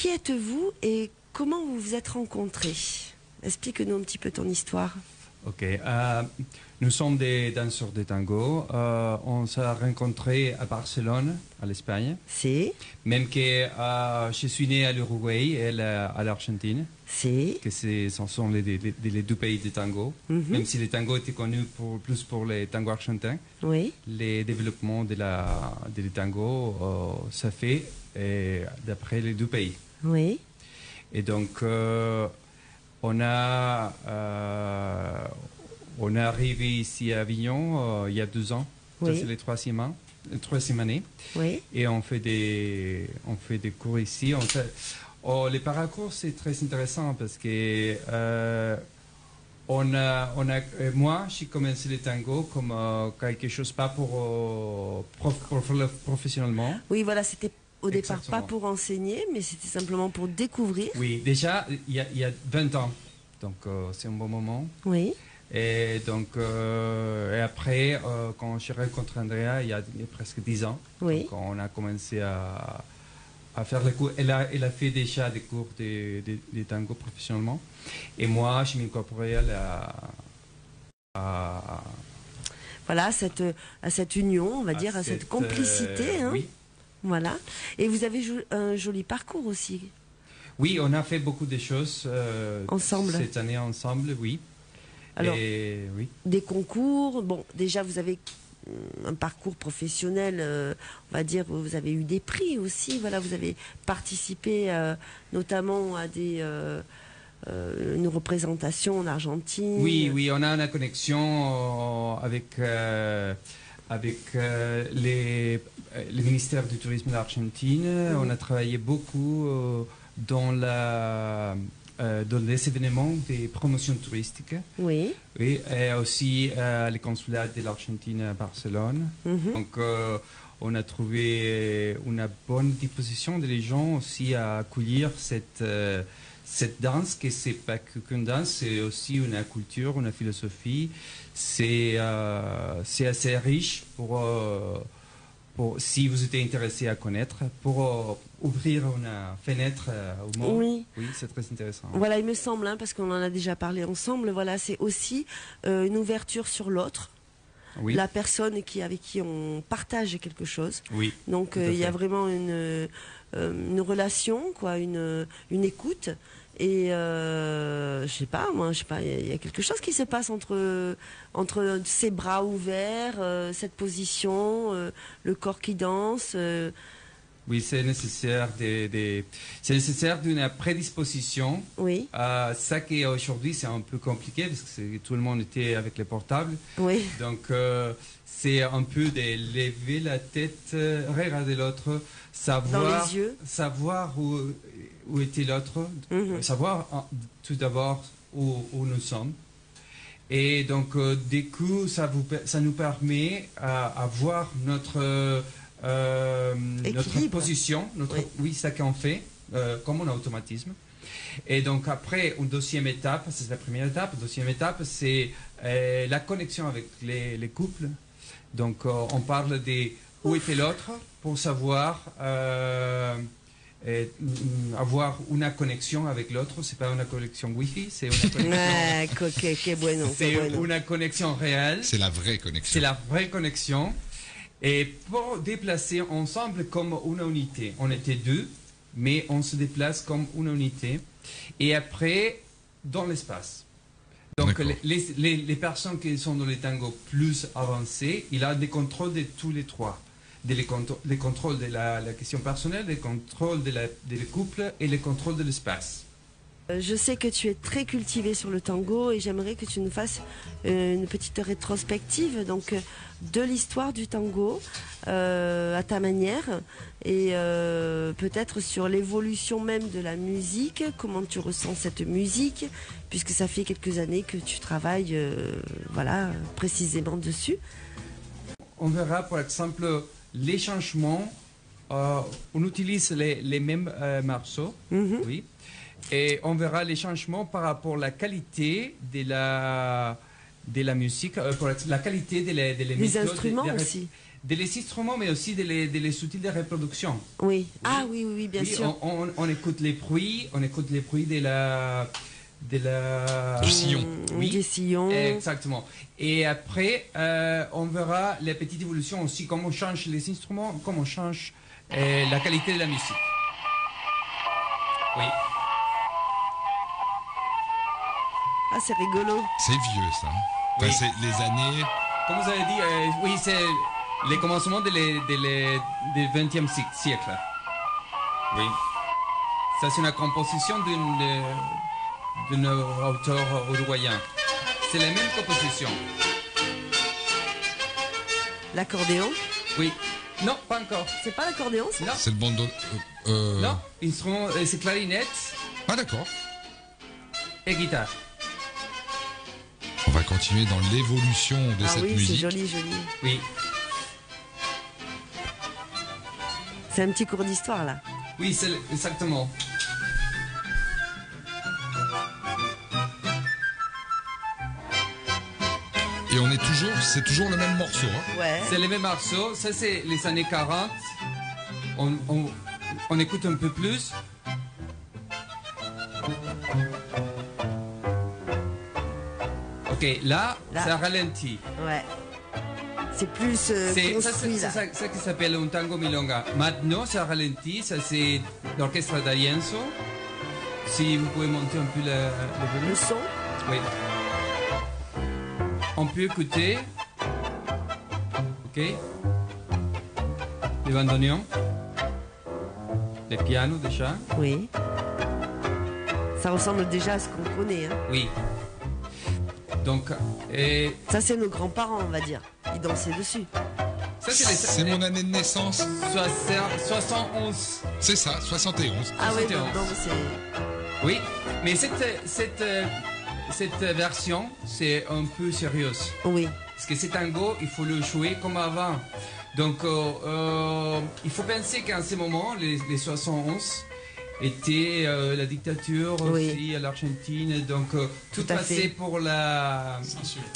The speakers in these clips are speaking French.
qui êtes-vous et comment vous vous êtes rencontrés? Explique-nous un petit peu ton histoire. Ok, nous sommes des danseurs de tango. On s'est rencontrés à Barcelone, à l'Espagne. Si. Même que je suis né à l'Uruguay et elle à l'Argentine. Si. Que ce sont les deux pays de tango. Même si le tango était connu plus pour les tangos argentins. Oui. Les développements de tango, ça fait d'après les deux pays. Oui. Et donc, on est arrivé ici à Avignon il y a 2 ans. Oui. Ça, c'est la troisième année. Oui. Et on fait des cours ici. Les paracours, c'est très intéressant parce que moi, j'ai commencé le tango comme quelque chose pas pour professionnellement. Oui, voilà, c'était au départ Exactement. pas pour enseigner, mais c'était simplement pour découvrir. Oui, déjà, il y a 20 ans. Donc, c'est un bon moment. Oui. Et donc, et après, quand j'ai rencontré Andrea, il y a presque 10 ans, Oui. donc on a commencé à faire les cours. Elle a fait déjà des cours de tango professionnellement. Et moi, je m'incorporais Voilà, à cette union, on va dire, à cette complicité. Hein. Oui. Voilà. Et vous avez un joli parcours aussi. Oui, on a fait beaucoup de choses ensemble. Cette année ensemble, oui. Alors, oui. Des concours, bon, déjà vous avez un parcours professionnel, on va dire, vous avez eu des prix aussi, voilà, vous avez participé notamment à une représentation en Argentine. Oui, oui, on a une connexion avec le ministère du Tourisme d'Argentine. On a travaillé beaucoup dans les événements des promotions touristiques. Oui. Oui, et aussi les consulats de l'Argentine à Barcelone. Donc, on a trouvé une bonne disposition des gens aussi à accueillir cette danse, que c'est pas qu'une danse, c'est aussi une culture, une philosophie. C'est assez riche si vous êtes intéressé à connaître, pour ouvrir une fenêtre au monde. Oui, oui, c'est très intéressant. Voilà, il me semble, hein, parce qu'on en a déjà parlé ensemble, voilà, c'est aussi une ouverture sur l'autre. Oui. La personne avec qui on partage quelque chose. Oui. Donc il y a vraiment une relation, quoi, une écoute. Et je sais pas, il y a quelque chose qui se passe entre ces bras ouverts, cette position, le corps qui danse. Oui, c'est nécessaire d'une prédisposition. Oui. Ça qui aujourd'hui c'est un peu compliqué parce que tout le monde était avec les portables. Oui. Donc c'est un peu de lever la tête, regarder l'autre, savoir dans les yeux. Savoir où était l'autre, savoir tout d'abord où nous sommes. Et donc du coup ça nous permet à voir notre position, oui, ça qu'on fait, comme un automatisme. Et donc après, une deuxième étape, c'est la première étape. La deuxième étape, c'est la connexion avec les couples. Donc on parle de où était l'autre pour savoir avoir une connexion avec l'autre. C'est pas une connexion Wi-Fi, c'est une connexion. C'est une connexion réelle. C'est la vraie connexion. C'est la vraie connexion. Et pour déplacer ensemble comme une unité. On était 2, mais on se déplace comme une unité. Et après, dans l'espace. Donc, les personnes qui sont dans les tangos plus avancés, il a des contrôles de tous les 3. Les contrôles de la question personnelle, les contrôles des couples et les contrôles de l'espace. Je sais que tu es très cultivé sur le tango et j'aimerais que tu nous fasses une petite rétrospective donc, de l'histoire du tango à ta manière et peut-être sur l'évolution même de la musique, comment tu ressens cette musique, puisque ça fait quelques années que tu travailles voilà, précisément dessus. On verra par exemple les changements, on utilise les mêmes morceaux, oui. Et on verra les changements par rapport à la qualité de de la musique, pour la qualité des Les instruments aussi. Des instruments, mais aussi des outils de reproduction. Oui. Ah oui, oui, oui, bien sûr. On écoute les bruits, de la... Du sillon. Oui, des sillons. Exactement. Et après, on verra les petites évolutions aussi, comment on change les instruments, comment on change la qualité de la musique. Oui. Ah, c'est rigolo. C'est vieux, ça. Enfin, Oui. c'est les années... Comme vous avez dit, oui, c'est les commencements du XXe siècle. Oui. Ça, c'est une composition d'un auteur uruguayen. C'est la même composition. L'accordéon. Oui. Non, pas encore. C'est pas l'accordéon, ça? Non. C'est le bandeau... Non, instrument, c'est clarinette Ah d'accord. et guitare. On va continuer dans l'évolution de Ah cette oui, c'est musique. joli, joli. Oui. C'est un petit cours d'histoire, là. Oui, c'est exactement. Et on est toujours... C'est toujours le même morceau. Hein. Ouais. C'est les mêmes morceaux. Ça, c'est les années 40. On écoute un peu plus. Ok, là, ça ralentit. Ouais. C'est plus C'est construit, là. ça qui s'appelle un tango milonga. Maintenant, ça ralentit. Ça, c'est l'orchestre d'Arienzo. Si vous pouvez monter un peu le volume. Le son. Oui. On peut écouter. Ok. Les bandoneons. Les pianos déjà. Oui. Ça ressemble déjà à ce qu'on connaît. Hein. Oui. Donc, Ça, c'est nos grands-parents, on va dire. Ils dansaient dessus. ça C'est mon année de naissance. 71. C'est ça, 71. Ah oui, 71. non, c'est... Oui, mais cette version, c'est un peu sérieuse. Oui. Parce que ce tango, il faut le jouer comme avant. Donc, il faut penser qu'en ce moment, les 71 était la dictature Oui. aussi à l'Argentine. Donc, tout à passait fait. pour la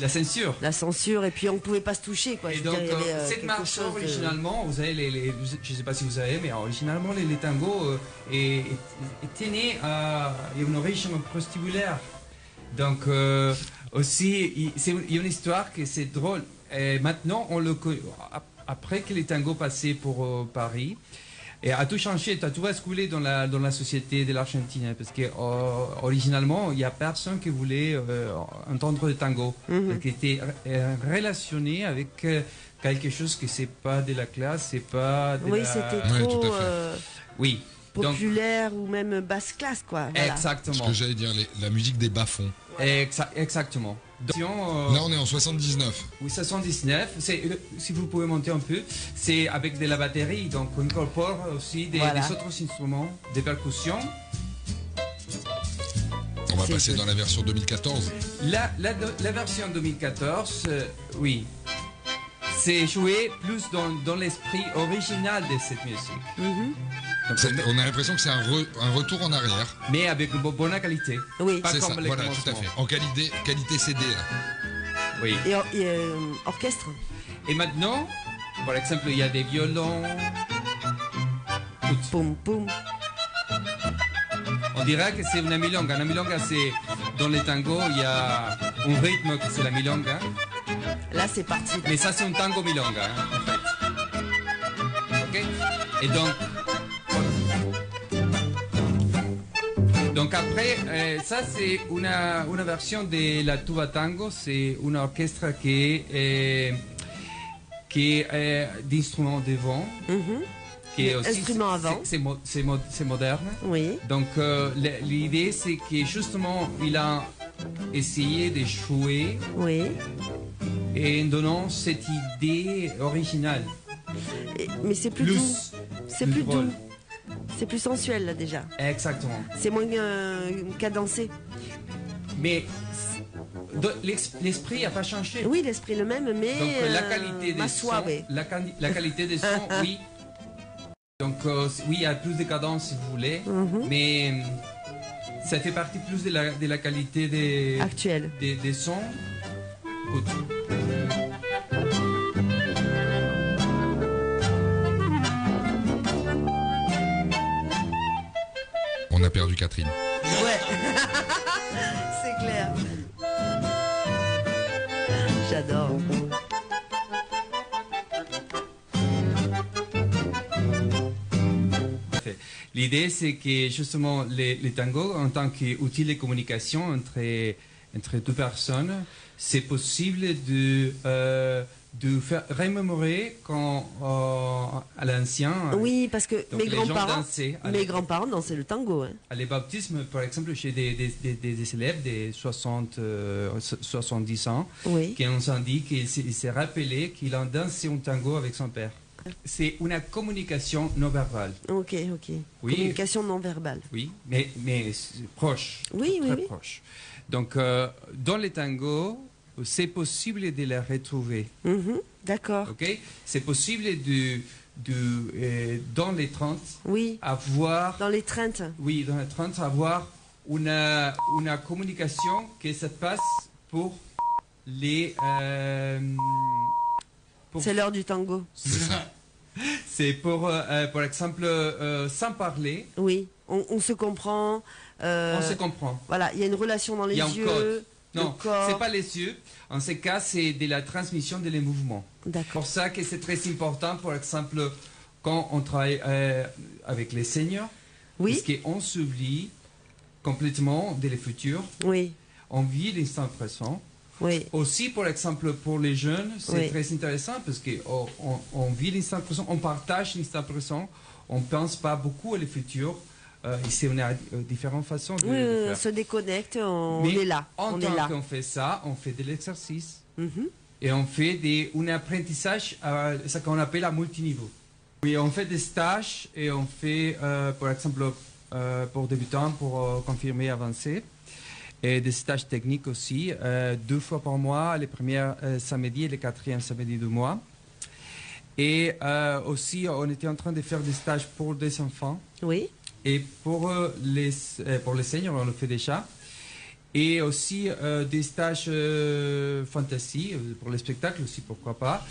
censure. La censure, et puis on pouvait pas se toucher, quoi. Et Je veux donc, dire, il y avait, cette quelque marche, chose de- originalement, vous avez je ne sais pas si vous savez, mais originalement, les tangos étaient nés à une origine prostibulaire. Donc, aussi, il y a une histoire que c'est drôle. Et maintenant, après que les tangos passaient pour Paris, et a tout changé, tout basculé dans la société de l'Argentine, hein, parce que originalement, il n'y a personne qui voulait entendre le tango, parce qu'il était relationné avec quelque chose que c'est pas de la classe, c'est pas de Oui, la... c'était Ouais, trop tout à fait. Oui. Donc, populaire ou même basse classe, quoi. Voilà. Ce exactement. que j'allais dire, la musique des bas-fonds. Exactement. Donc, Là, on est en 79. oui, 79, si vous pouvez monter un peu, c'est avec de la batterie, donc on incorpore aussi des autres instruments, des percussions. On va C'est passer joli. dans la version 2014. La version 2014, oui, c'est joué plus dans l'esprit original de cette musique. Mhm. Donc, On a l'impression que c'est un retour en arrière. mais avec une bonne qualité. Oui. Pas C'est comme ça, les voilà, tout à commencements. fait. En qualité CD. Là. Oui. Et, orchestre. Et maintenant, par exemple, il y a des violons. Écoute, Poum, poum. on dirait que c'est une milonga. La milonga, c'est dans les tangos, il y a un rythme que c'est la milonga. Là, c'est parti. Mais ça, c'est un tango milonga, hein, en fait. Ok. Et donc. Donc après, ça c'est une version de la tuba tango, c'est un orchestre qui est d'instruments de vent, Mhm. qui est aussi Instruments à vent. c'est moderne. Oui. Donc l'idée c'est que justement il a essayé de jouer Oui. et en donnant cette idée originale. Mais c'est plus doux. Plus, C'est plus plus drôle. doux. C'est plus sensuel, là, déjà. Exactement. C'est moins cadencé. Mais l'esprit n'a pas changé. Oui, l'esprit le même, mais Donc la qualité des ma sons, soie, oui. la qualité des sons, oui. Donc oui, il y a plus de cadence si vous voulez, Mhm. mais ça fait partie plus de la qualité des Actuel. des sons. écoute. On a perdu Catherine. Ouais, c'est clair. J'adore. L'idée, c'est que justement, les tangos, en tant qu'outil de communication entre deux personnes, c'est possible de faire remémorer à l'ancien. Oui, parce que Donc, mes grands-parents dansaient le tango. Hein. À les baptêmes, par exemple, chez des élèves de 70 ans, Oui. qui nous ont dit qu'il s'est rappelé qu'il a dansé un tango avec son père. C'est une communication non verbale. Ok, ok. Oui. Communication non verbale. Oui, mais proche. Oui, très oui. proche. Donc, dans les tangos, c'est possible de les retrouver. D'accord. Ok, c'est possible dans les 30 Oui. avoir. Dans les treintes. Oui, dans les 30 avoir une communication qui se passe pour les. C'est l'heure du tango. C'est pour exemple, sans parler. Oui, on se comprend. On se comprend. Voilà, il y a une relation dans les Il y a un yeux. code. le Non, corps. c'est pas les yeux. En ce cas, c'est de la transmission des mouvements. C'est D'accord. pour ça que c'est très important, par exemple, quand on travaille avec les seniors, Oui. parce qu'on s'oublie complètement de les futurs. Oui, On vit l'instant présent. oui. Aussi, par exemple, pour les jeunes, c'est Oui. très intéressant parce qu'on vit l'instant présent, on partage l'instant présent, on ne pense pas beaucoup à le futur. Ici, on a différentes façons de Oui, le on faire. se déconnecte, on Mais est là. En On tant est là. qu'on fait ça, on fait de l'exercice Mhm. et on fait un apprentissage, ce qu'on appelle à multiniveau. Oui, on fait des stages et on fait, par exemple, pour débutants, pour confirmer, avancer. Et des stages techniques aussi, 2 fois par mois, les premiers samedis et les 4e samedis du mois. Et aussi, on était en train de faire des stages pour des enfants. Oui. Et pour les seniors, on le fait déjà. Et aussi des stages fantasy, pour les spectacles aussi, pourquoi pas.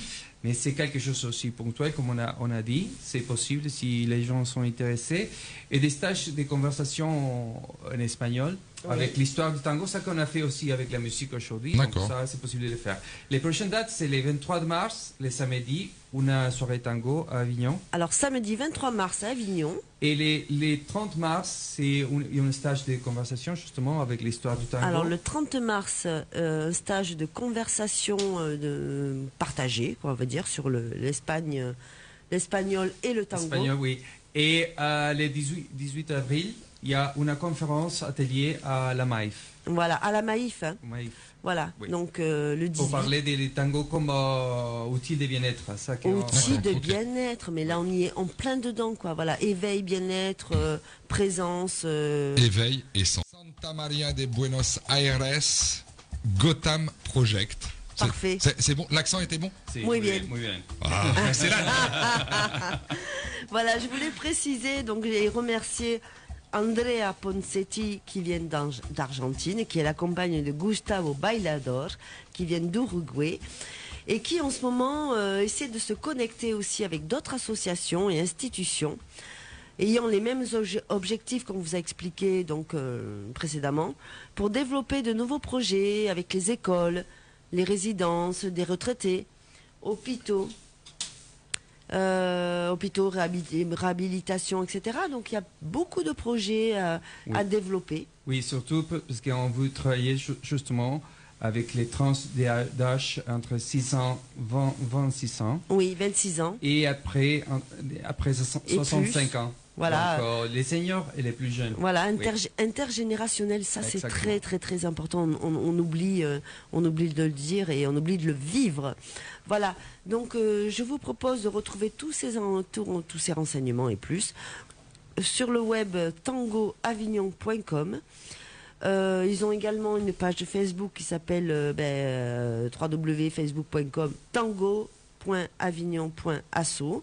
Mais c'est quelque chose aussi ponctuel, comme on a dit. C'est possible si les gens sont intéressés. Et des stages de conversation en espagnol, Oui. avec l'histoire du tango, ça qu'on a fait aussi avec la musique aujourd'hui. Donc D'accord. ça, c'est possible de le faire. Les prochaines dates, c'est les 23 mars, les samedis, une soirée tango à Avignon. Alors, samedi 23 mars à Avignon. Et les 30 mars, c'est un stage de conversation justement avec l'histoire du tango. Alors, le 30 mars, stage de conversation partagée, quoi, on va dire, sur l'espagnol et le tango. Espagnol, oui. Et le 18 avril, il y a une conférence atelier à la Maïf. Voilà, à la Maïf. Hein. Maïf. Voilà, Oui. donc le 18. Pour parler des tangos comme outil de bien-être. Ça Outil de ok. bien-être, mais là on y est en plein dedans, quoi. Voilà, éveil, bien-être, présence. Éveil et sang. Santa Maria de Buenos Aires, Gotham Project. Parfait. C'est bon. L'accent était bon. C'est Muy bien. Muy bien. Ah, c'est là. Voilà, je voulais préciser, donc j'ai remercié Andrea Poncetti qui vient d'Argentine, qui est la compagne de Gustavo Bailador, qui vient d'Uruguay, et qui en ce moment essaie de se connecter aussi avec d'autres associations et institutions ayant les mêmes objectifs qu'on vous a expliqué donc précédemment, pour développer de nouveaux projets avec les écoles, les résidences, des retraités, hôpitaux, réhabilitation, etc. Donc il y a beaucoup de projets à développer. Oui, surtout parce qu'on veut travailler justement avec les tranches d'âge entre 26 ans Oui, 26 ans. et après 65 ans. Voilà. Donc, les seniors et les plus jeunes. Voilà, Oui. intergénérationnel, ça c'est Exactement. très très très important. On oublie de le dire et on oublie de le vivre. Voilà, donc je vous propose de retrouver tous ces renseignements et plus sur le web tangoavignon.com. Ils ont également une page Facebook qui s'appelle www.facebook.com tango.avignon.asso.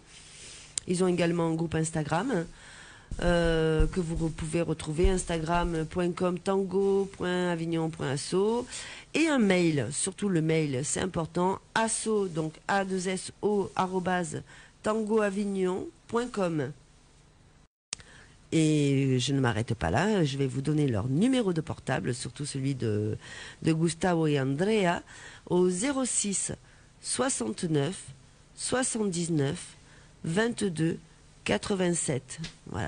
Ils ont également un groupe Instagram que vous pouvez retrouver, instagram.com tango.avignon.asso. et un mail, surtout le mail, c'est important, asso, donc A2SO, @tangoavignon.com. Et je ne m'arrête pas là, je vais vous donner leur numéro de portable, surtout celui de Gustavo et Andrea, au 06 69 79 22 87. Voilà.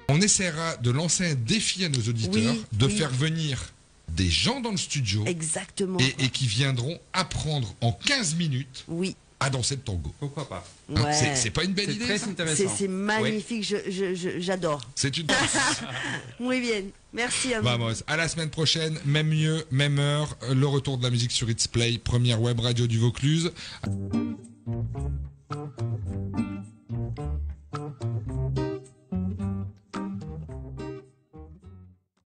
On essaiera de lancer un défi à nos auditeurs, de oui. faire venir des gens dans le studio. Exactement. Et qui viendront apprendre en 15 minutes à danser le tango. Pourquoi pas? Ouais. C'est pas une belle idée? C'est très intéressant. C'est magnifique, j'adore. C'est une danse. Muy bien. Merci à vous. Vamos. À la semaine prochaine, même lieu, même heure. Le retour de la musique sur It's Play, première web radio du Vaucluse.